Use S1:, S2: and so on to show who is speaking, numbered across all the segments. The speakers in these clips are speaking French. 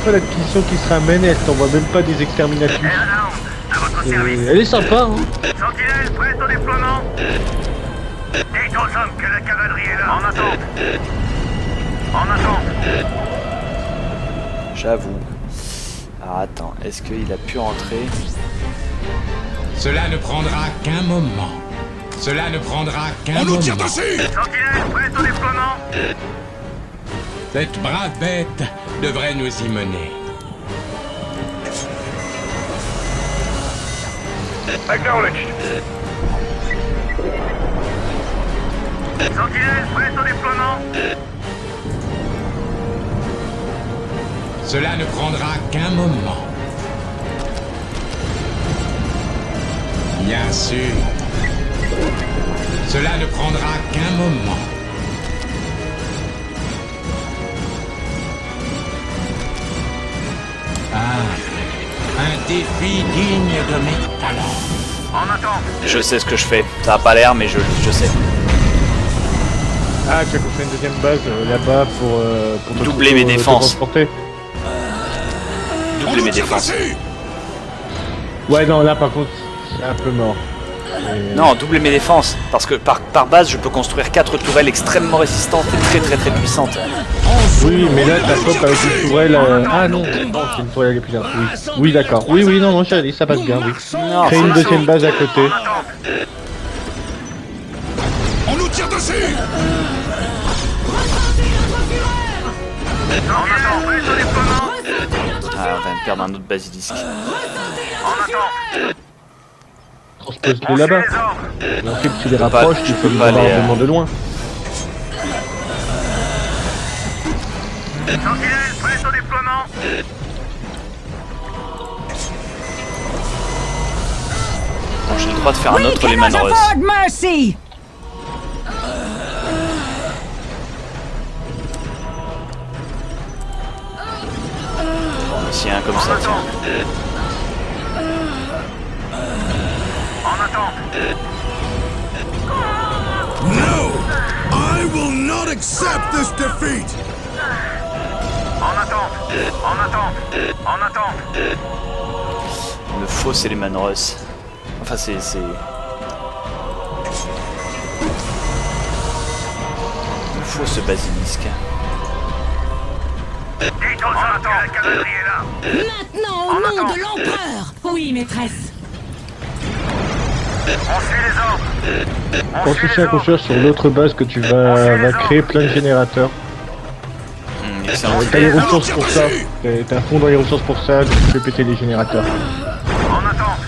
S1: fois l'acquisition qui se ramène et elle t'envoie même pas des exterminatus. Elle est sympa, hein.
S2: Sentinelle prête au déploiement. Dites aux hommes que la cavalerie est là. En attente. En attente.
S3: J'avoue. Alors attends, est-ce qu'il a pu rentrer?
S4: Cela ne prendra qu'un moment. Cela ne prendra qu'un moment.
S5: On nous tire dessus!
S2: Sentinelle prête au déploiement.
S4: Cette brave bête devrait nous y mener.
S2: Acknowledged. Sentinelle prête au déploiement.
S4: Cela ne prendra qu'un moment. Bien sûr. Cela ne prendra qu'un moment. Ah, un défi digne de mes talents.
S2: En attente.
S3: Je sais ce que je fais. Ça a pas l'air, mais je sais.
S1: Ah, tu as construit une deuxième base là-bas pour
S3: Doubler mes défenses.
S1: transporter.
S3: Doubler mes défenses.
S1: Ouais, non, là par contre, c'est un peu mort. Et...
S3: Non, doubler mes défenses. Parce que par base, je peux construire 4 tourelles extrêmement résistantes et très puissantes.
S1: Oui, mais là, ta faute avec une tourelle... Ah non, c'est une tourelle plus large, oui. Oui, d'accord. Oui, non, chérie, ça passe bien, oui.
S3: Non,
S1: Créer une deuxième base à côté.
S5: On nous tire dessus!
S2: Sentinelle prête au déploiement.
S3: Ah, on va me perdre un autre basilisque.
S2: En attente.
S1: Transpose-les là-bas.
S2: Les ordres.
S1: Et ensuite, tu les rapproches, tu peux les
S3: pas
S1: avoir
S3: les,
S1: vraiment de loin.
S2: Sentinelle prête au déploiement.
S3: Bon, j'ai le droit de faire un autre Lehman Russ.
S6: Mercy!
S3: S'il y a un comme ça, tiens.
S2: En attente.
S5: No! I will not accept this defeat!
S2: En attente. En attente. En attente.
S3: Il me faut ces Lehman Russ. Enfin, c'est... Il me faut ce basilisque.
S2: Dites aux hommes que la cavalerie est là.
S6: Maintenant, au nom de l'empereur! Oui, maîtresse.
S2: On suit les ordres. On suit
S1: Construis
S2: les
S1: à
S2: ordres.
S1: construire sur l'autre base que tu vas créer plein de générateurs.
S3: Excellent.
S1: T'as les ressources pour ça. T'as un fond dans les ressources pour ça, donc tu peux péter les générateurs.
S2: En attente.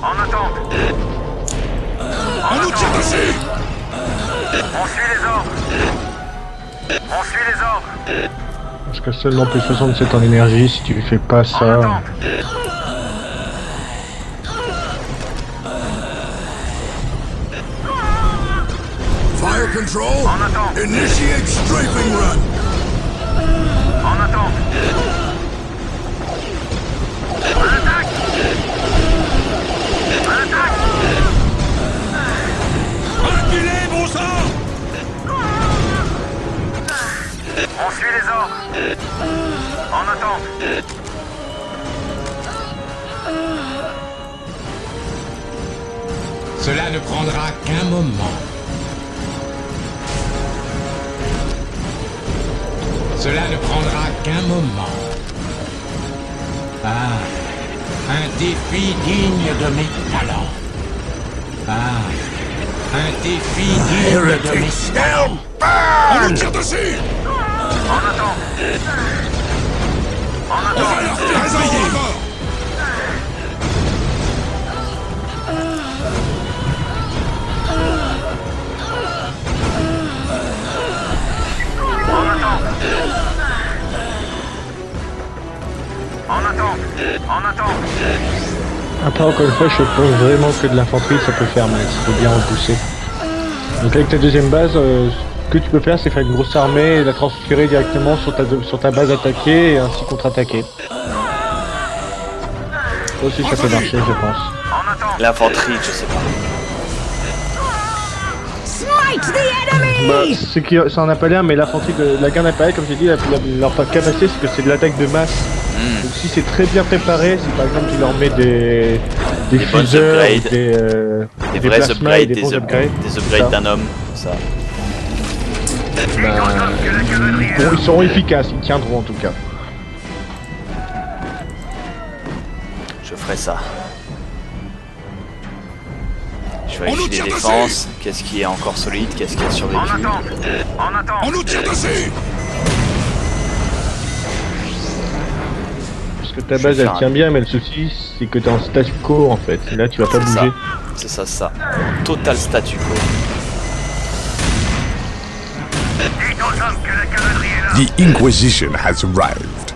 S2: En attente.
S5: On nous tire dessus!
S2: On suit les ordres. On suit les ordres.
S1: Parce que seulement plus 67 en énergie, si tu fais pas
S2: En
S1: ça...
S2: attente.
S5: Fire control!
S2: En attente.
S5: Initiate strafing run!
S2: En attente. À l'attaque. À l'attaque.
S5: Reculez, bon sang!
S2: On suit les ordres. En attente.
S4: Cela ne prendra qu'un moment. Cela ne prendra qu'un moment. Ah, un défi digne de mes talents. Ah, un défi digne de mes talents.
S5: On nous tire dessus!
S2: En attente. En
S5: On va
S2: attente.
S5: leur faire payer!
S2: En attente. En attente. En attente.
S1: Après, encore une fois, je pense vraiment que de l'infanterie, ça peut faire mal, il faut bien repousser. Donc avec ta deuxième base, ce que tu peux faire, c'est faire une grosse armée et la transférer directement sur ta base attaquée et ainsi contre-attaquer. Ça aussi, ça peut marcher, je pense.
S2: En attente.
S3: L'infanterie, je sais pas.
S6: Smite
S1: Bah, ça en a pas l'air, mais l'infanterie de la garde impériale, comme j'ai dit, leur capacité, c'est que c'est de l'attaque de masse. Donc si c'est très bien préparé, si par exemple tu leur mets des
S3: bonnes
S1: fuseurs,
S3: upgrades.
S1: des
S3: Des vrais
S1: plasmas et
S3: upgrades,
S1: bons
S3: des upgrades d'un homme, ça.
S1: Ils seront efficaces, ils tiendront en tout cas.
S3: Je ferai ça. Je
S5: On nous
S3: vérifie les
S5: tire dessus.
S3: défenses. Qu'est-ce qui est encore solide? Qu'est-ce qui a survécu?
S2: En attente.
S5: On nous tire dessus.
S1: Parce que ta
S3: Je vais
S1: base
S3: faire
S1: elle tient bien, mais le souci c'est que t'es en statu quo en fait. Et là tu vas pas
S3: C'est ça.
S1: bouger.
S3: C'est ça, ça. Total statu quo.
S2: Dites aux hommes que la cavalerie est là.
S5: The Inquisition has arrived.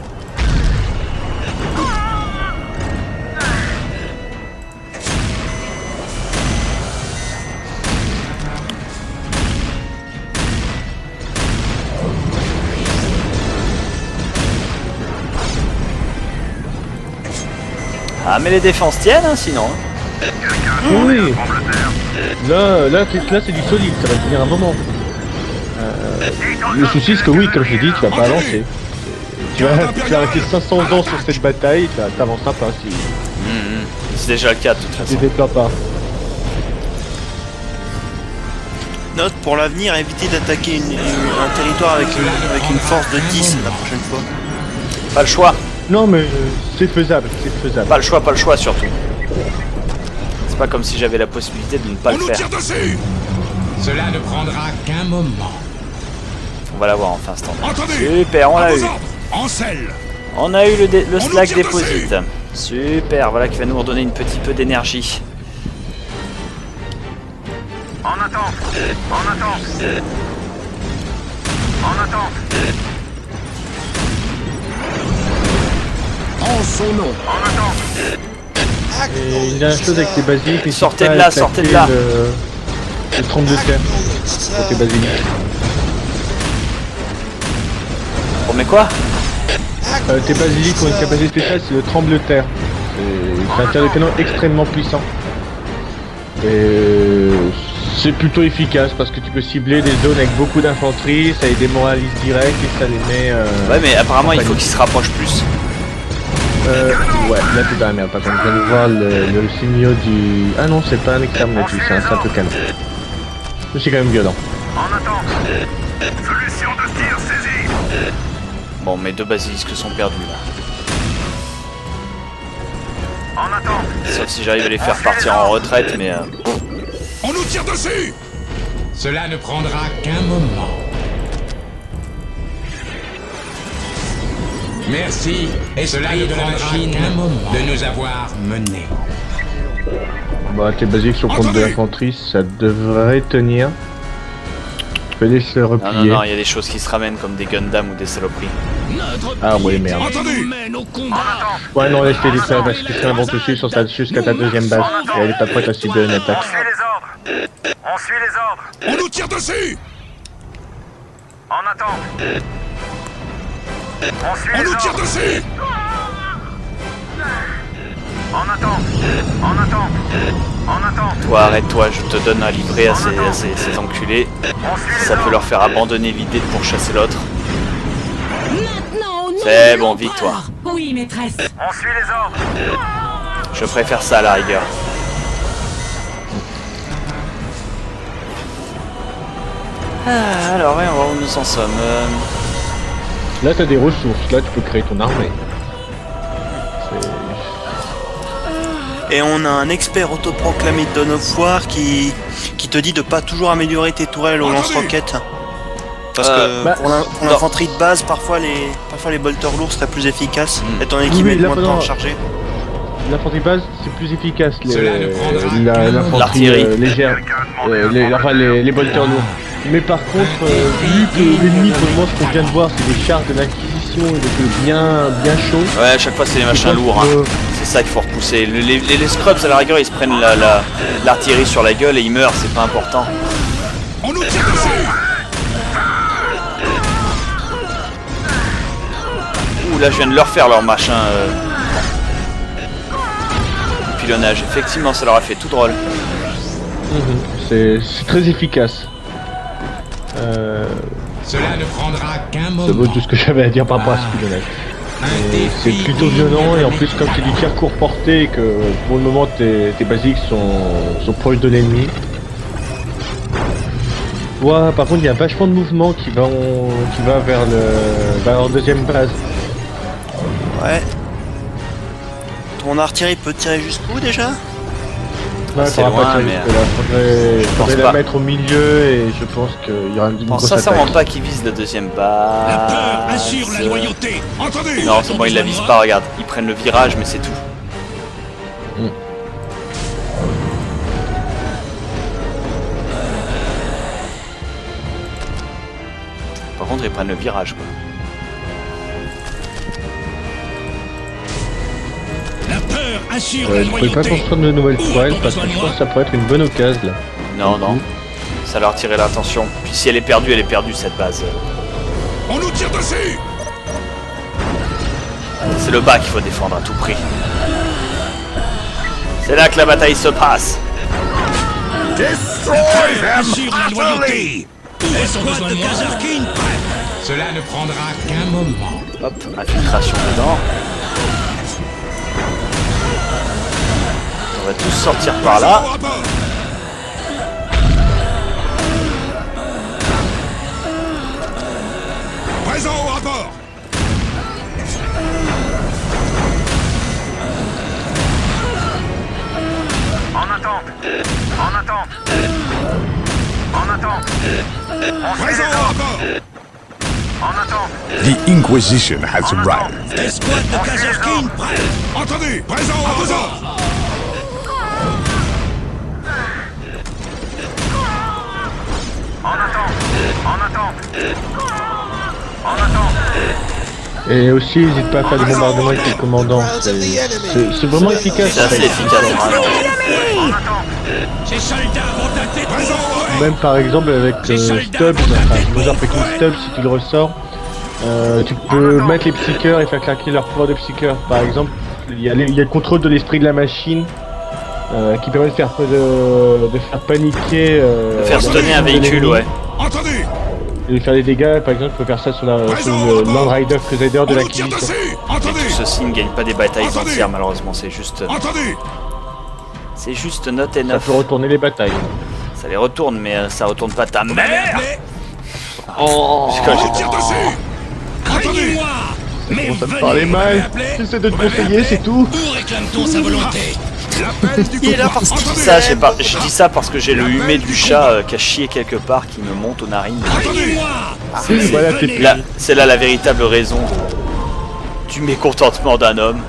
S3: Ah, mais les défenses tiennent, hein, sinon.
S1: Oui. Là c'est du solide, ça va tenir un moment. Le souci c'est que oui, comme je l'ai dit, tu vas pas avancer. Tu vas rester 500 ans sur cette bataille, t'avanceras pas si
S3: C'est déjà le cas, de toute
S1: tu
S3: façon.
S1: te déploies pas.
S7: Note pour l'avenir, évitez d'attaquer un territoire avec une force de 10 la prochaine fois.
S3: Pas le choix.
S1: Non mais c'est faisable, c'est faisable.
S3: Pas le choix surtout. C'est pas comme si j'avais la possibilité de ne pas
S5: On
S3: le
S5: nous
S3: faire.
S5: tire dessus.
S4: Cela ne prendra qu'un moment.
S3: On va l'avoir enfin, ce temps.
S5: Attendez.
S3: Super, on
S5: À
S3: l'a
S5: vos
S3: eu.
S5: ordres. En selle.
S3: On a eu le
S5: nous
S3: slack
S5: tire
S3: deposit. Super, voilà qui va nous redonner une petit peu d'énergie.
S2: En attente. En attente. En attente.
S5: En son nom.
S2: En attente.
S1: Et il y a une chose avec tes basiliques, n'hésite
S3: Sortez
S1: pas
S3: de
S1: à
S3: là,
S1: attaquer
S3: sortez de là.
S1: Le trompe de terre pour tes basiliques.
S3: Bon, mais quoi?
S1: Tes basiliques ont une capacité spéciale, c'est le tremble de terre. C'est un tir de canon extrêmement puissant. Et c'est plutôt efficace parce que tu peux cibler des zones avec beaucoup d'infanterie, ça les démoralise direct et ça les met...
S3: Ouais, mais apparemment, il faut qu'il se rapproche plus.
S1: Ouais, là t'es dans la merde. Par contre, je viens de voir le signaux du... Ah non, c'est pas un exterminatus, c'est un simple canon. Mais c'est quand même violent.
S2: En attente. Solution de tir saisie.
S3: Bon, mes deux basilisques sont perdus là.
S2: En attente.
S3: Sauf si j'arrive à les faire partir en retraite, mais...
S5: On nous tire dessus.
S4: Cela ne prendra qu'un moment. Merci, et cela ne prendra qu'un moment de nous avoir menés.
S1: Bah, tes basiliques sur compte de l'infanterie, ça devrait tenir. Tu peux laisser le
S3: Non, non,
S1: replier.
S3: non, il y a des choses qui se ramènent comme des Gundam ou des saloperies.
S1: Ah oui, merde.
S5: Attendez.
S1: Ouais, non, laisse-les ça parce que ça vont te suivre sur jusqu'à ta deuxième base. Et elle est pas prête à subir une attaque.
S2: On suit les ordres. On suit les ordres.
S5: On nous tire dessus.
S2: En attente. On suit
S5: On
S2: les
S5: nous tire
S2: ordres.
S5: dessus.
S2: En attente. En attente. En attente.
S3: Toi, arrête-toi, je te donne un livret à ces enculés.
S2: On suit les
S3: Ça peut
S2: ordres.
S3: leur faire abandonner l'idée de pourchasser l'autre.
S6: Maintenant, au nom
S3: C'est
S6: de
S3: bon,
S6: l'empereur.
S3: victoire.
S6: Oui, maîtresse.
S2: On suit les ordres.
S3: Je préfère ça à la rigueur. Ah, alors, ouais, on va voir où nous en sommes.
S1: Là, t'as des ressources. Là, tu peux créer ton armée.
S7: Et on a un expert autoproclamé de Dawn of War qui te dit de pas toujours améliorer tes tourelles au lance-roquettes. Parce que
S1: bah,
S7: pour l'infanterie de base, parfois les bolters lourds seraient plus efficaces, étant donné
S1: Oui,
S7: qu'ils
S1: oui,
S7: mettent
S1: là,
S7: moins de temps à
S1: non.
S7: charger.
S1: L'infanterie base, c'est plus efficace.
S4: Cela ne prendra
S1: L'infanterie
S3: L'artillerie.
S1: légère. Les bolters lourds. Mais par contre, vu que l'ennemi, pour le moment, ce qu'on vient de voir, c'est des chars de l'Inquisition et des trucs bien chauds.
S3: Ouais, à chaque fois, c'est les machins lourds. Hein. C'est ça qu'il faut repousser. Les scrubs, à la rigueur, ils se prennent l'artillerie sur la gueule et ils meurent, c'est pas important.
S5: On nous tire dessus.
S3: Ouh, là, je viens de leur faire leur machin. Pilonnage. Effectivement, ça leur a fait tout drôle.
S1: C'est très efficace.
S4: Cela ne prendra qu'un
S1: Ça
S4: moment.
S1: vaut tout ce que j'avais à dire par rapport à ce pilotage.
S4: Un défi
S1: C'est plutôt
S4: digne
S1: violent
S4: de
S1: et en plus comme c'est du tir court portée et que pour le moment tes basiques sont proches de l'ennemi. Ouais, par contre il y a vachement de mouvement qui va vers leur deuxième base.
S7: Ouais. Ton artillerie peut tirer jusqu'où déjà?
S1: Ouais,
S3: C'est
S1: faudra
S3: loin,
S1: pas tirer
S3: mais,
S1: jusque-là. Faudrait
S3: pense
S1: la
S3: pas.
S1: mettre au milieu et je pense qu'il y aura une
S3: Je pense
S1: grosse
S3: sincèrement
S1: attaque.
S3: pas qu'il vise la deuxième
S5: La peur
S3: base.
S5: assure la loyauté. Entendez?
S3: Non, c'est bon, ils la visent pas, regarde. Ils prennent le virage, mais c'est tout. Par contre, ils prennent le virage, quoi.
S5: La peur assure la
S1: Je pourrais pas
S5: loyauté.
S1: construire de nouvelles toiles parce que je pense que ça pourrait être une bonne occasion là.
S3: Non, non. Ça leur tirait l'attention. Puis si elle est perdue, cette base.
S5: On nous tire dessus.
S3: C'est le bas qu'il faut défendre à tout prix. C'est là que la bataille se passe.
S5: Assure la loyauté. Laissons besoin de moi.
S4: Cela ne prendra qu'un moment.
S3: Hop, infiltration dedans. On va tous sortir par là.
S5: Au rapport. Présent au rapport.
S2: En attente. En attente. En attente. On suit
S5: Présent
S2: les
S5: au
S2: ordres.
S5: rapport.
S2: En attente.
S8: The Inquisition has arrived.
S5: Escouade de Kazerkin prête. Entendu. Présent au rapport.
S2: En attente. En attente. En attente.
S1: Et aussi n'hésite pas à faire des bombardements avec les commandants. C'est vraiment efficace.
S3: C'est assez efficace. vraiment.
S2: En attente.
S5: Ces soldats vont tâter. Présent au rapport.
S1: Même par exemple avec Stubbs, enfin Mother Fucking Stubbs si tu le ressors, tu peux mettre les psycheurs et faire claquer leur pouvoir de psycheur. Par exemple, il y a le contrôle de l'esprit de la machine qui permet de faire paniquer.
S3: De faire stunner un véhicule, ouais.
S5: Entendu.
S1: Et de faire des dégâts, par exemple, tu peux faire ça sur le Land Rider Crusader de
S5: On
S1: la
S5: nous tire
S1: Acquisition.
S5: dessus.
S3: Et
S5: Entendu.
S3: tout ceci ne gagne pas des batailles
S5: Entendu.
S3: entières, malheureusement. C'est juste note et
S1: Ça
S3: neuf.
S1: peut retourner les batailles.
S3: Ça les retourne, mais ça retourne pas ta mère.
S5: Appelez.
S3: Oh,
S5: On nous tire dessus. Entendu.
S1: Bon, ça me parlait mal. J'essaie de te conseiller, c'est tout.
S5: Où réclame-t-on sa volonté? L'appel du
S7: Il est là parce
S3: Je
S7: qu'il
S3: dis ça, je dis ça parce que j'ai le humet du chat qui a chié quelque part qui me monte aux narines.
S1: Voilà, t'es
S3: Là, c'est là la véritable raison du mécontentement d'un homme.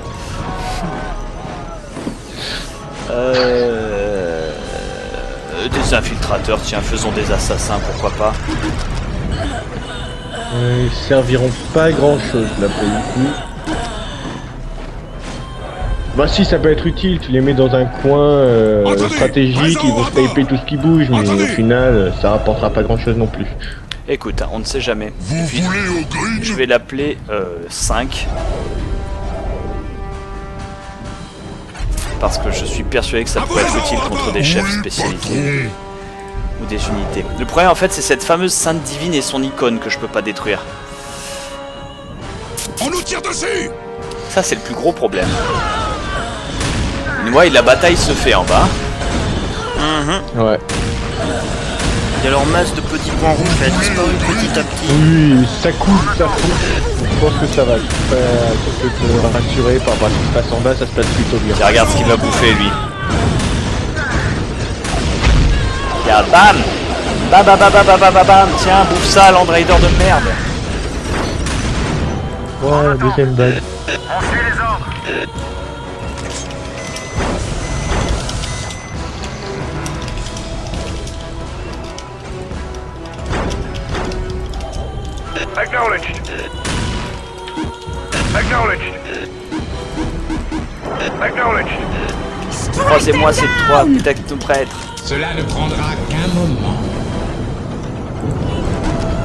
S3: Des infiltrateurs, tiens, faisons des assassins, pourquoi pas.
S1: Ils serviront pas à grand chose là pour le coup. Bah si, ça peut être utile, tu les mets dans un coin stratégique, ils vont se taper tout ce qui bouge, mais au final ça rapportera pas grand chose non plus.
S3: Écoute, hein, on ne sait jamais.
S5: Vous
S3: Et puis,
S5: voulez au green?
S3: je vais l'appeler 5. Parce que je suis persuadé que ça pourrait être utile contre des chefs spécialisés ou des unités. Le problème en fait c'est cette fameuse sainte divine et son icône que je peux pas détruire.
S5: On nous tire dessus.
S3: Ça c'est le plus gros problème. Moi la bataille se fait en bas.
S1: Ouais.
S7: Il y a leur masse de petits points rouges qui a disparu petit à petit.
S1: Oui, ça coule, ça fout. Je pense que ça va. Tu peux te rassurer par rapport à ce qui se passe en bas, ça se passe plutôt bien.
S3: Tiens, regarde ce qu'il va bouffer lui. Regarde, bam. Bam bam bam bam bam bam bam. Tiens, bouffe ça, Land Raider de merde.
S1: Ouais, deuxième bague.
S2: On suit les ordres. Acknowledged. Acknowledged. Acknowledged.
S3: Croisez-moi ces trois technoprêtres.
S4: Cela ne prendra qu'un moment.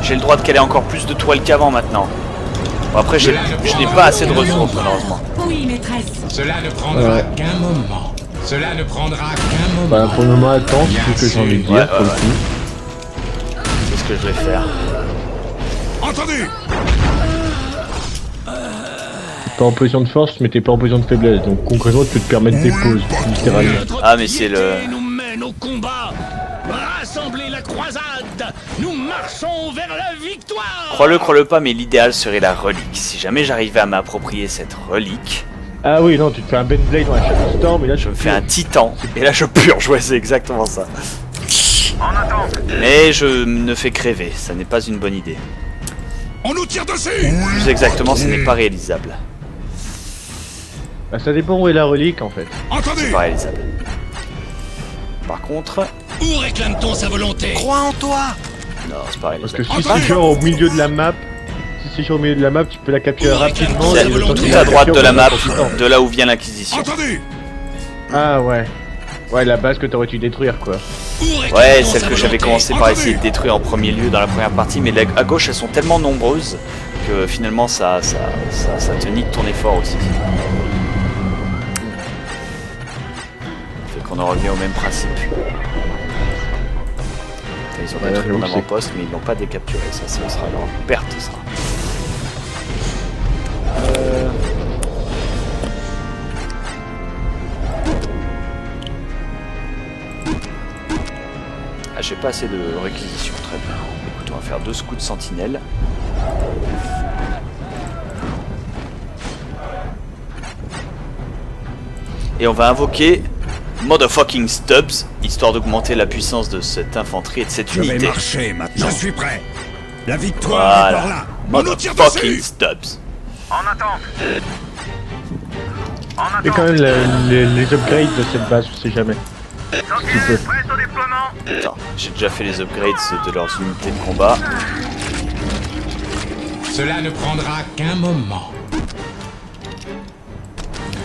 S3: J'ai le droit de caler encore plus de toiles qu'avant maintenant. Bon, après, je n'ai pas assez de ressources malheureusement.
S6: Oui, maîtresse.
S4: Cela ne prendra
S1: Ouais.
S4: qu'un moment. Cela ne prendra qu'un moment.
S1: Bah pour le moment attends, c'est ce que j'ai envie de dire
S3: Ouais,
S1: pour le
S3: ouais.
S1: coup.
S3: C'est ce ce que je vais faire.
S5: Entendez!
S1: T'es pas en position de force, mais t'es pas en position de faiblesse. Donc concrètement, tu peux te permettre des pauses, littéralement.
S3: Ah, mais c'est le...
S4: nous mène au combat. Rassemblez la croisade. Nous marchons vers la victoire.
S3: Crois-le pas, mais l'idéal serait la relique. Si jamais j'arrivais à m'approprier cette relique,
S1: Ah oui, non, tu te fais un Benblade dans la Shadowstorm, et là
S3: je me fais un titan, et là je purge, ouais, c'est exactement ça.
S2: En attente.
S3: Mais je me fais crever, ça n'est pas une bonne idée.
S5: On nous tire dessus!
S3: Plus exactement, ce n'est pas réalisable.
S1: Bah, ça dépend où est la relique, en fait.
S5: Entendez!
S3: C'est pas réalisable. Par contre...
S4: Où réclame-t-on sa volonté?
S7: Crois en toi!
S3: Non, c'est pas
S1: Parce
S3: réalisable.
S1: que si c'est genre au milieu de la map, si c'est genre au milieu de la map, tu peux la capturer rapidement.
S3: C'est
S1: et le temps
S3: tout
S1: que
S3: à
S1: tu
S3: droite de la map,
S1: captures,
S3: de là où vient l'Inquisition.
S5: Entendez!
S1: Ah ouais. Ouais, la base que t'aurais dû détruire, quoi.
S3: Ouais, celle que j'avais commencé par essayer de détruire en premier lieu dans la première partie, mais à gauche elles sont tellement nombreuses que finalement ça te nique ton effort aussi. Fait qu'on en revient au même principe. Ils ont
S1: Ouais,
S3: détruit mon
S1: j'avoue que
S3: avant-poste, mais ils l'ont pas décapturé, ça sera leur perte, ça. Ah, j'ai pas assez de réquisition, très bien. Écoute, on va faire 2 scouts de sentinelle. Et on va invoquer Motherfucking Stubbs, histoire d'augmenter la puissance de cette infanterie et de cette
S5: Je vais
S3: unité.
S5: marcher maintenant. Je suis prêt. La victoire est par là.
S3: Voilà.
S5: On nous tire
S3: Motherfucking
S5: dessus!
S3: Stubbs.
S2: En attente. En
S1: Et quand
S2: attente.
S1: même les upgrades de cette base, je sais jamais.
S2: Sentinelle prête au déploiement.
S3: Attends, j'ai déjà fait les upgrades de leurs unités de combat.
S4: Cela ne prendra qu'un moment.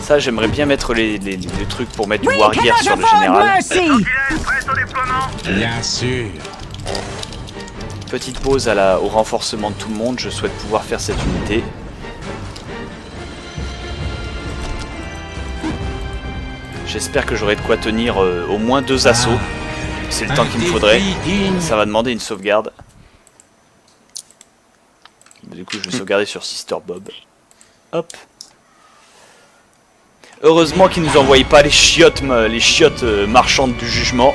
S3: Ça, j'aimerais bien mettre les trucs pour mettre du
S6: We
S3: wargear
S6: cannot
S3: sur le
S6: afford
S3: général.
S6: mercy.
S2: Sentinelle prête au déploiement.
S4: Bien sûr.
S3: Petite pause au renforcement de tout le monde, je souhaite pouvoir faire cette unité. J'espère que j'aurai de quoi tenir au moins 2 assauts. C'est le temps qu'il me faudrait. Ça va demander une sauvegarde. Du coup, je vais sauvegarder sur Sister Bob. Hop. Heureusement qu'ils nous envoyaient pas les chiottes marchandes du jugement.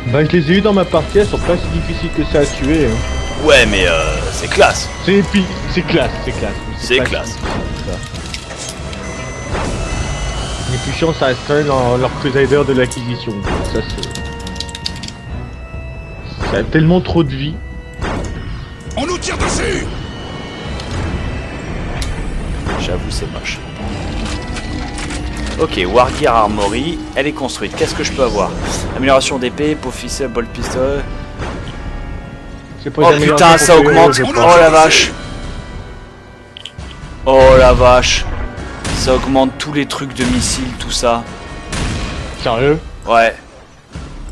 S1: Bah, je les ai eu dans ma partie, elles sont pas si difficiles que ça à tuer. Hein.
S3: Ouais, mais c'est classe.
S1: C'est épique, c'est classe, c'est classe.
S3: C'est
S1: pas
S3: classe.
S1: si difficile que ça. Les plus chiants, ça reste quand même dans leur Crusader de l'acquisition. Ça, c'est... Ça a tellement trop de vie.
S5: On nous tire dessus!
S3: J'avoue, c'est moche. Ok, Wargear Armory, elle est construite. Qu'est-ce que je peux avoir? Amélioration d'épée, officer, bolt pistol.
S1: C'est pas
S3: Oh
S1: jamais
S3: putain,
S1: bien
S3: ça
S1: pour
S3: augmente.
S1: je
S3: Oh
S1: pense.
S3: la vache. Oh la vache. Ça augmente tous les trucs de missiles, tout ça.
S1: Sérieux?
S3: Ouais.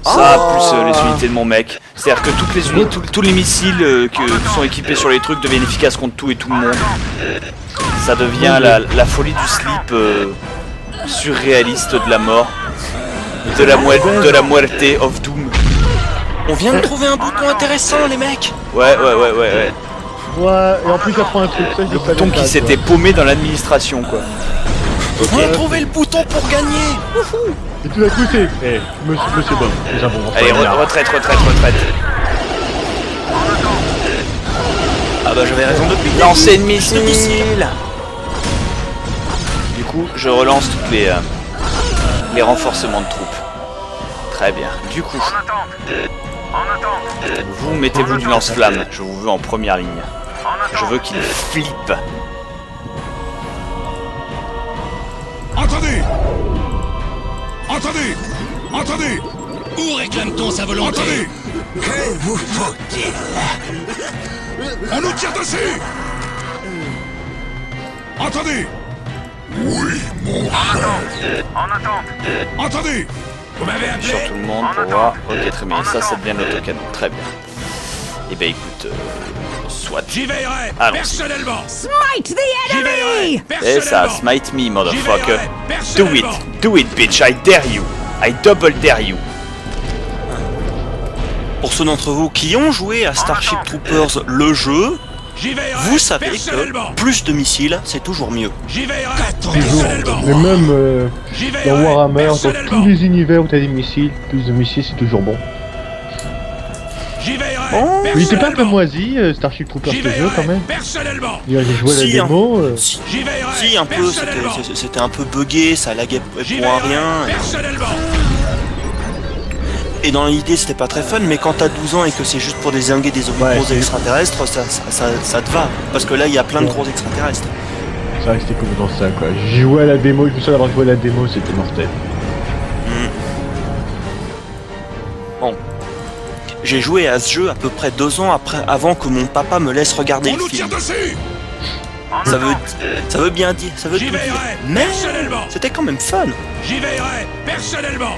S3: Ça, plus les unités de mon mec. C'est-à-dire que toutes les unités, tous les missiles qui sont équipés sur les trucs deviennent efficaces contre tout et tout le monde. Ça devient la folie du slip surréaliste de la mort. De la muerte of Doom.
S7: On vient de trouver un bouton intéressant, les mecs!
S3: Ouais.
S1: Ouais, et en plus, ça prend un truc, ça,
S3: Le bouton qui s'était paumé dans l'administration, quoi.
S7: On a trouvé le bouton pour gagner!
S1: Et tout d'un coup, c'est... Eh, monsieur Bob, nous avons...
S3: Allez, retraite.
S7: Ah bah j'avais raison depuis.
S3: Lancez une missile. Du coup, je relance toutes les renforcements de troupes. Très bien. Du coup,
S2: En attente.
S3: vous mettez-vous du lance-flamme. Je vous veux en première ligne. Je veux qu'il flippe.
S5: Entendez! Entendez! Entendez!
S4: Où réclame-t-on sa volonté?
S5: Entendez!
S4: Que vous faut-il?
S5: On nous tire dessus! Entendez! Oui, mon frère!
S2: En attente.
S5: Entendez!
S4: Vous m'avez
S3: Sur
S4: appelé?
S3: tout le monde pour voir. Ok, très bien. Ça devient l'autocanon. Très bien. Et ben écoute, soit.
S4: J'y veillerai
S3: Allons-y.
S4: personnellement.
S6: Smite the
S4: J'y veillerai
S6: enemy!
S3: Et ça,
S4: personnellement.
S3: smite me, motherfucker.
S4: veillerai
S3: Do it,
S4: personnellement.
S3: do it, bitch. I dare you. I double dare you.
S7: pour ceux d'entre vous qui ont joué à Starship Troopers le jeu,
S4: J'y veillerai
S7: vous savez que
S4: personnellement.
S7: plus de missiles, c'est toujours mieux.
S4: J'y veillerai
S1: Toujours.
S4: personnellement.
S1: Mais même
S4: J'y
S1: dans
S4: veillerai
S1: Warhammer, dans
S4: personnellement.
S1: tous les univers où t'as des missiles, plus de missiles c'est toujours bon.
S4: J'y veillerai
S7: Oh,
S1: Mais il était pas un peu
S4: personnellement.
S1: moisi, Starship Troopers
S4: J'y
S1: ce jeu
S4: veillerai
S1: quand même.
S4: personnellement.
S1: J'ai joué à la
S7: Si,
S1: démo.
S7: Si,
S4: J'y veillerai
S7: si, un peu,
S4: personnellement.
S7: c'était un peu buggé, ça laguait
S4: J'y
S7: pour un
S4: veillerai
S7: rien.
S4: personnellement.
S7: Et dans l'idée, c'était pas très fun, mais quand t'as 12 ans et que c'est juste pour désinguer des
S1: Ouais,
S7: gros
S1: c'est-
S7: extraterrestres, ça te va. Parce que là, il y a plein de
S1: Ouais.
S7: gros extraterrestres.
S1: Ça restait comme dans ça quoi. J'ai joué à la démo, je me souviens d'avoir joué à la démo, c'était mortel.
S7: J'ai joué à ce jeu à peu près 2 ans avant que mon papa me laisse regarder
S5: On
S7: le
S5: nous tire
S7: film.
S5: dessus!
S7: Ça veut bien dire, ça veut
S4: J'y
S7: tout dire.
S4: veillerai
S7: Mais
S4: personnellement.
S7: c'était quand même fun.
S4: J'y veillerai personnellement.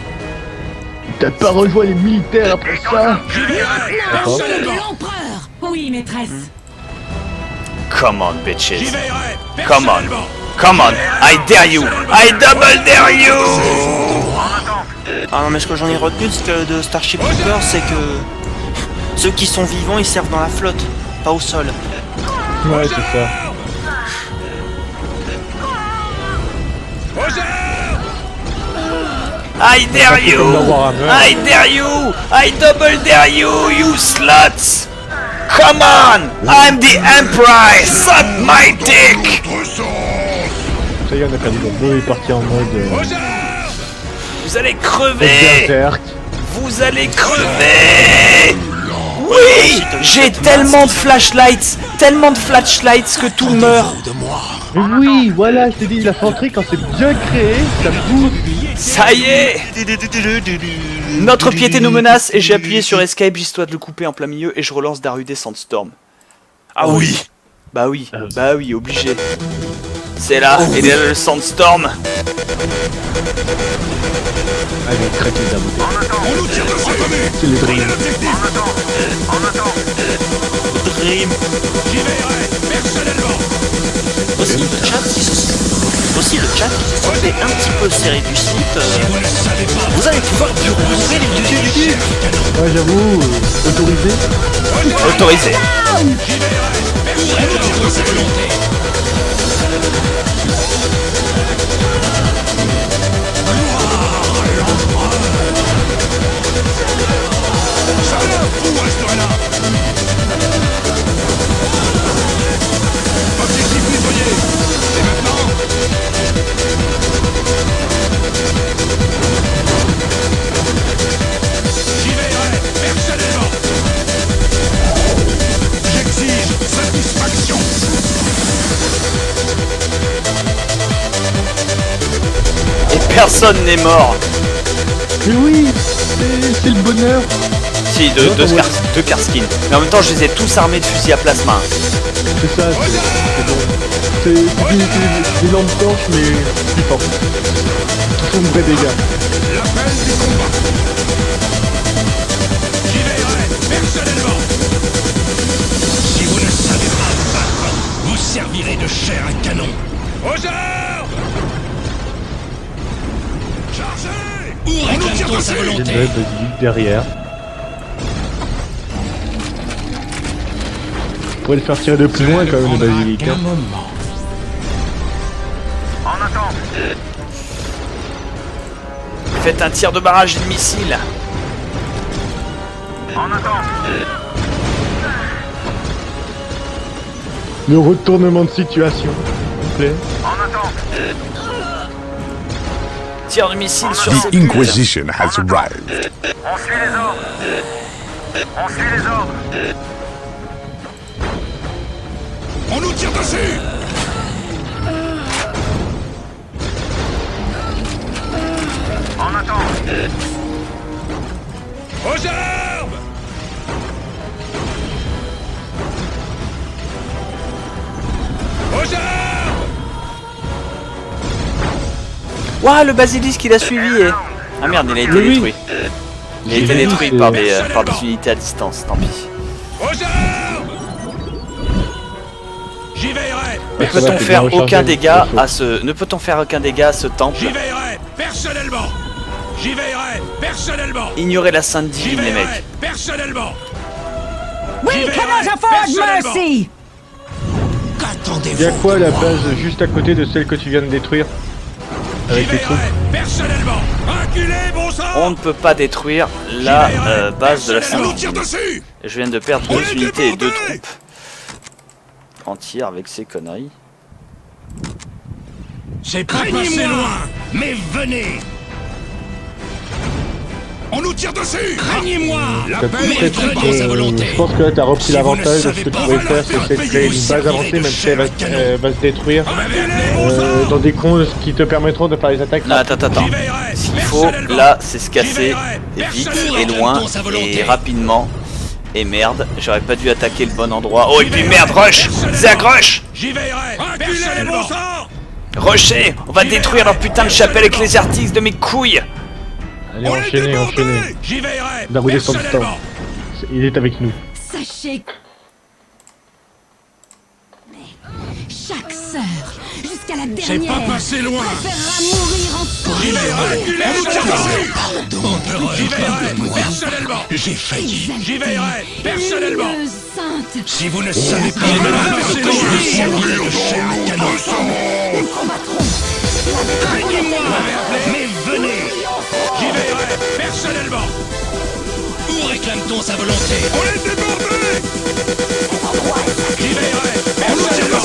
S1: T'as pas rejoint les militaires après ça?
S4: J'y veillerai
S1: D'accord.
S6: De
S4: personnellement.
S6: l'empereur. Oui, maîtresse.
S3: Come on,
S4: J'y
S3: bitches.
S4: veillerai
S3: Come on.
S4: personnellement.
S3: Come on. I dare you. I double dare you.
S7: Ah non, mais ce que j'en ai retenu de Starship Troopers, c'est que ceux qui sont vivants, ils servent dans la flotte, pas au sol.
S1: Ouais, c'est ça.
S3: I dare you.
S1: Comme dans Warhammer.
S3: I dare you. I double dare you, you sluts. Come on. I'm the Emperor. Suck my dick.
S1: Ça y est, on a perdu le bleu, il est parti en mode
S3: Vous allez crever.
S1: berserk.
S3: Vous allez crever. Oui, j'ai tellement de flashlights que tout meurt.
S1: Mais oui, voilà, je t'ai dit, l'infanterie quand c'est bien créé, ça bouge.
S3: Ça y est. Notre piété nous menace et j'ai appuyé sur Escape histoire de le couper en plein milieu et je relance Darudé Sandstorm.
S7: Ah oui.
S3: Bah oui, obligé. C'est là, et là le Sandstorm.
S1: Allez, traite les abonnés.
S5: On nous tire dessus!
S1: C'est le dream.
S7: Dream.
S4: J'y veillerai personnellement.
S7: Aussi le chat qui se sentait un petit peu serré du site.
S4: Vous ne savez pas.
S7: Vous allez pouvoir bourrer les deux du cul.
S1: Ouais, j'avoue, autorisé.
S3: Autorisé.
S4: J'y veillerai personnellement. De sa volonté.
S5: Vous resterez là! Objectif nettoyé! Et maintenant?
S4: J'y veillerai personnellement.
S5: J'exige satisfaction!
S3: Et personne n'est mort.
S1: Mais oui, c'est le bonheur.
S3: Si, deux Karskins. Mais en même temps, je les ai tous armés de fusils à plasma.
S1: C'est ça, c'est bon. C'est des lampes torches, mais plus fortes. Qui font de vrais dégâts.
S5: L'appel du combat!
S4: J'y veillerai personnellement.
S5: Si vous ne savez pas vous battre, vous servirez de chair à canon!
S4: Aux armes.
S5: Chargez!
S4: Où
S5: On nous tire
S4: réclame-t-on sa
S5: dessus!
S1: J'ai une
S4: volonté?
S1: vraie basilique derrière. On pourrait le faire tirer de plus loin quand même, le basilic.
S4: Qu'un
S1: Hein.
S4: moment.
S2: En attente.
S3: Faites un tir de barrage de missiles.
S2: En attente.
S1: Le retournement de situation. S'il vous plaît.
S2: En attente.
S3: Tir de missile sur
S8: The
S3: cette butte.
S8: Inquisition has arrived.
S2: On suit les ordres. On suit les ordres.
S5: On nous tire dessus!
S2: En attente.
S4: Aux armes. Aux armes.
S3: Ouah, le basilisque il a suivi. Ah merde, il a été
S1: Oui.
S3: détruit. Il a
S1: J'ai
S3: été
S1: vu,
S3: détruit
S1: c'est-
S3: par des unités à distance, tant pis.
S4: Aux armes. J'y veillerai.
S3: Ne
S1: Ça va,
S3: peut-on
S1: t'es
S3: faire
S1: bien
S3: aucun
S1: rechargé,
S3: dégât
S1: c'est chaud.
S3: à ce... Ne peut-on faire aucun dégât à ce temple?
S4: J'y veillerai personnellement.
S5: J'y veillerai personnellement.
S3: Ignorez la Sainte
S5: J'y
S3: Divine, les
S5: veillerai
S3: mecs.
S5: personnellement.
S6: We
S5: J'y
S6: cannot
S5: veillerai
S6: afford
S5: personnellement.
S6: mercy!
S5: Qu'attendez-vous?
S1: Y'a quoi
S5: de
S1: la
S5: moi?
S1: base juste à côté de celle que tu viens de détruire?
S5: J'y
S1: Avec les troupes.
S5: veillerai personnellement. Reculez, bon sang.
S3: On ne peut pas détruire la base de la Sainte
S5: On nous tire
S3: Divine.
S5: dessus.
S3: Je viens de perdre
S5: On
S3: 2
S5: est
S3: unités et 2
S5: débordés.
S3: troupes entières avec ces conneries.
S5: C'est pas passé loin, mais venez. On nous tire dessus. Craignez-moi. La
S1: T'as
S5: paix
S1: tout
S5: est
S1: fait,
S5: dans sa volonté.
S1: je pense que là t'as repris
S5: Si vous ne
S1: l'avantage de ce
S5: savez
S1: que tu
S5: pas,
S1: pouvais
S5: on va
S1: faire,
S5: leur
S1: c'est de
S5: faire
S1: créer
S5: payer,
S1: une base
S5: vous
S1: avancée,
S5: servirez
S1: même
S5: de
S1: si elle va,
S5: chair à canon.
S1: va se détruire.
S5: Bonsoir.
S1: Dans des coins qui te permettront de faire les attaques.
S3: Non, attends.
S5: J'y veillerai
S3: Ce qu'il faut,
S5: personnellement.
S3: là, c'est se casser
S5: J'y veillerai
S3: vite
S5: personnellement.
S3: et loin
S5: Réclame-t-on sa volonté.
S3: et rapidement. Et merde, j'aurais pas dû attaquer le bon endroit. Oh, et puis merde, rush! Zerg, rush!
S5: J'y veillerai personnellement.
S3: Rusher! On va détruire leur putain de chapelle ecclésiastique de mes couilles!
S1: Allez, enchaînez.
S5: J'y veillerai
S1: Daroudé Sandstorm.
S5: personnellement.
S1: Il est avec nous.
S6: Sachez que... Chaque sœur, jusqu'à la
S5: C'est
S6: dernière,
S5: pas passé loin.
S6: préférera mourir en
S5: J'y veillerai. On nous tire dessus.
S4: Empereur,
S5: J'y veillerai
S4: pardonne-moi.
S5: personnellement.
S4: J'ai failli.
S5: J'y veillerai personnellement.
S6: lumineuse sainte.
S4: Si vous ne savez pas
S5: J'y
S4: me
S5: veillerai
S4: battre, je
S5: personnellement.
S4: vous servirai de chair à canon.
S5: Craignez-moi. Mais venez. J'y veillerai personnellement.
S4: Où réclame-t-on sa volonté?
S5: On est débordés. J'y veillerai personnellement.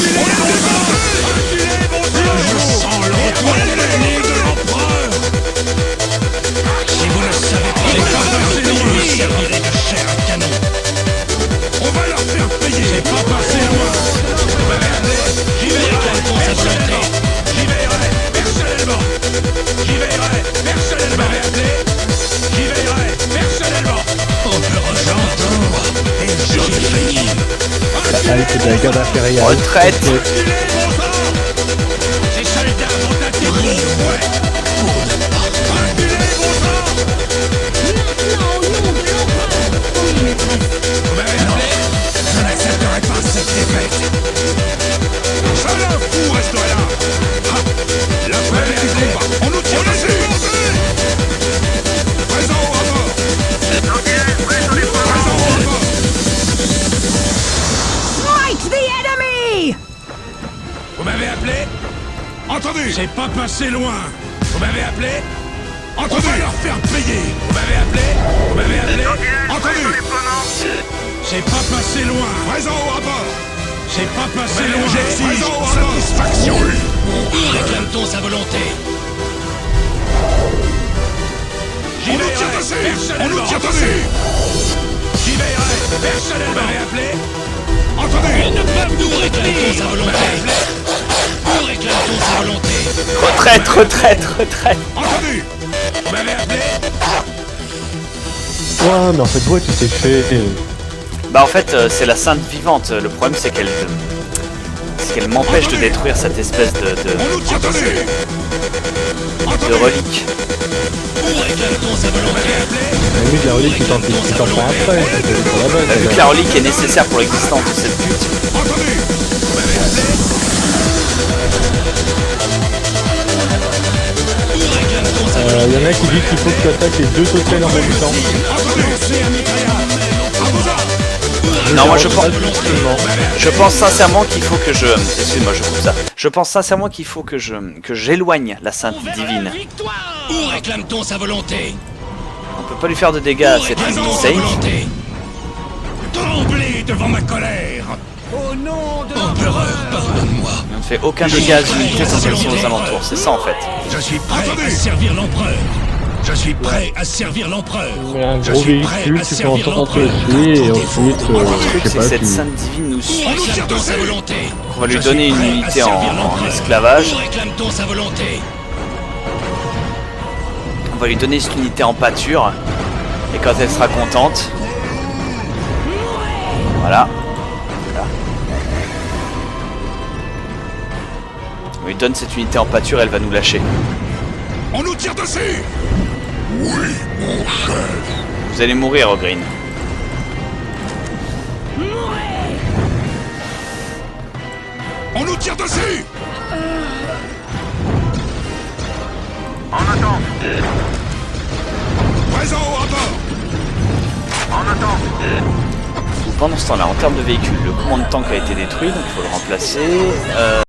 S5: On est débordés. Reculez, bon sang.
S4: Je sens le retour de l'ennemi de l'empereur. Si vous ne savez pas me battre, je vous servirai de chair à canon.
S5: On va leur faire payer. C'est pas passé loin. J'y veillerai personnellement. J'y veillerai personnellement. J'y veillerai personnellement. J'y veillerai personnellement.
S4: Empereur, j'entends. Et j'ai failli.
S1: Allez, c'est de la garde impériale.
S3: Retraite!
S5: Reculez, bon sang. Ces soldats vont attaquer. Ouais. Reculez, bon sang.
S6: Maintenant, au nom de l'empereur. Oui, maîtresse.
S5: Vous m'avez appelé.
S4: Je n'accepterai pas cette défaite.
S5: Ça la fou, restez là. La paix est du combat. On nous tire dessus. Présent au rapport. Présent au rapport.
S6: Smite the enemy!
S5: Vous m'avez appelé? Entendu. C'est pas passé loin. Vous m'avez appelé? Entendu. On va leur faire payer. Vous m'avez appelé? Vous m'avez appelé? Entendu. C'est pas passé loin. Présent au rapport. C'est pas passé loin.
S4: J'exige
S5: Présent au rapport.
S4: satisfaction. Où réclame-t-on sa volonté?
S5: J'y veillerai. On nous tire dessus. J'y veillerai. Personnellement. Vous m'avez appelé? Entendu.
S4: Ils ne peuvent nous réclame-t-on sa volonté? Où réclame-t-on sa volonté?
S3: Retraite!
S5: Entendu. Vous m'avez appelé?
S1: Ouais, mais en fait, ouais, tu t'es fait.
S3: Bah en fait, c'est la Sainte Vivante. Le problème, c'est qu'elle m'empêche de détruire cette espèce
S5: On nous tire dessus.
S3: de relique.
S4: Où réclame-t-on sa volonté?
S1: La limite, la relique, tu t'en prends après. C'est pour la base.
S3: Vu que la relique est nécessaire pour l'existence de cette pute.
S5: Entendu. Vous m'avez appelé?
S4: Où réclame-t-on sa volonté?
S1: Y en a qui disent qu'il faut que tu attaques les deux hôtels en même temps.
S3: Non, moi je pense sincèrement qu'il faut que je... Excuse-moi, je coupe ça. Je pense sincèrement qu'il faut que j'éloigne la Sainte Divine.
S4: Où réclame-t-on sa volonté?
S3: On peut pas lui faire de dégâts à cette
S4: Réclame-t-on sa
S3: Sainte.
S4: volonté?
S5: Tremblez devant ma colère.
S4: Empereur, pardonne-moi.
S3: On ne fait aucun dégât aux unités quand elles sont aux alentours. C'est ça en fait.
S4: Je suis prêt à servir l'empereur. Je suis prêt à servir l'empereur.
S1: Mais un
S4: Je
S1: gros
S4: suis prêt
S1: véhicule,
S4: à
S1: tu peux
S4: servir
S1: entendre
S4: l'empereur.
S1: dessus et
S4: Qu'attendez-vous
S1: ensuite,
S4: de moi?
S3: Le
S1: je
S3: truc,
S1: sais
S3: c'est
S1: pas,
S3: que cette
S1: tu...
S3: Sainte Divine nous suit.
S4: Où réclame-t-on sa volonté?
S3: On va lui
S4: Je
S3: donner
S4: suis
S3: une
S4: prêt à
S3: unité
S4: servir
S3: en
S4: l'empereur.
S3: esclavage.
S4: Où réclame-t-on sa volonté?
S3: On va lui donner cette unité en pâture. Et quand elle sera contente... Voilà. On lui donne cette unité en pâture, elle va nous lâcher.
S5: On nous tire dessus.
S3: Vous allez mourir, Ogreen.
S5: On nous tire dessus.
S2: En attente.
S5: Présent au rapport.
S2: En attente.
S3: Pendant ce temps-là, en termes de véhicules, le command de tank a été détruit, donc il faut le remplacer.